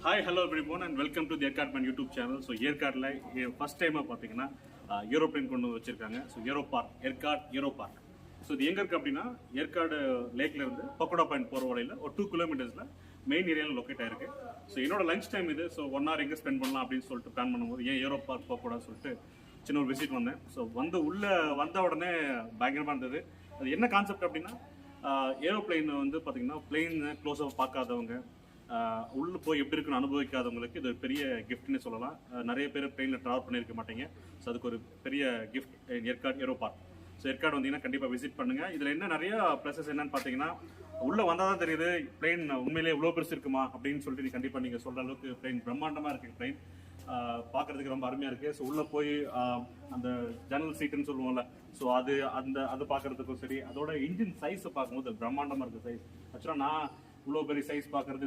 Hi, hello everyone and welcome to the Aeroplane YouTube channel. So Yercaud first time பார்த்தீங்கன்னா Aeroplane கொண்டு வச்சிருக்காங்க. So Yercaud Aeropark. So இது எங்க இருக்கு அப்படின்னா Yercaud லேக்ல இருந்து பக்கோடா பாயிண்ட் போற வழியில ஒரு 2 கிலோமீட்டர்ஸ்ல மெயின் ஏரியால லொகேட் ஆயிருக்கு. ஸோ என்னோட லஞ்ச் டைம் இது. ஸோ 1 hour எங்க ஸ்பெண்ட் பண்ணலாம் அப்படின்னு சொல்லிட்டு பிளான் பண்ணும்போது ஏன் ஏரோபார்க் போகக்கூடாதுன்னு சொல்லிட்டு சின்ன ஒரு விசிட் வந்தேன். ஸோ உள்ள வந்த உடனே பயங்கரமா இருந்தது. அது என்ன கான்செப்ட் அப்படின்னா ஏரோப்ளைன் வந்து பார்த்தீங்கன்னா பிளெயின் க்ளோஸ் அப் பார்க்காதவங்க உள்ள போய் எப்படி இருக்குன்னு அனுபவிக்காதவங்களுக்கு இது ஒரு பெரிய கிஃப்ட்னு சொல்லலாம். நிறைய பேர் ட்ரெயினில் ட்ராவல் பண்ணியிருக்க மாட்டீங்க. ஸோ அதுக்கு ஒரு பெரிய கிஃப்ட் ஏர்காட் ஏரோபார்க். ஸோ ஏர்காட் வந்தீங்கன்னா கண்டிப்பாக விசிட் பண்ணுங்க. இதில் என்ன நிறைய ப்ளஸஸ் என்னன்னு பார்த்தீங்கன்னா உள்ள வந்தால் தான் தெரியுது பிளெயின் உண்மையிலேயே எவ்வளோ பெருசு இருக்குமா அப்படின்னு சொல்லிட்டு கண்டிப்பாக நீங்கள் சொல்கிற அளவுக்கு பிளெயின் பிரம்மாண்டமாக இருக்கு. பிளெயின் பார்க்கறதுக்கு ரொம்ப அருமையாக இருக்குது. ஸோ உள்ளே போய் அந்த ஜன்னல் சீட்டுன்னு சொல்லுவோம்ல, ஸோ அது பார்க்கறதுக்கும் சரி, அதோட இன்ஜின் சைஸை பார்க்கும்போது பிரம்மாண்டமாக இருக்குது சைஸ். ஆக்சுவலாக நான் இவ்வளோ பெரிய சைஸ் பார்க்கறது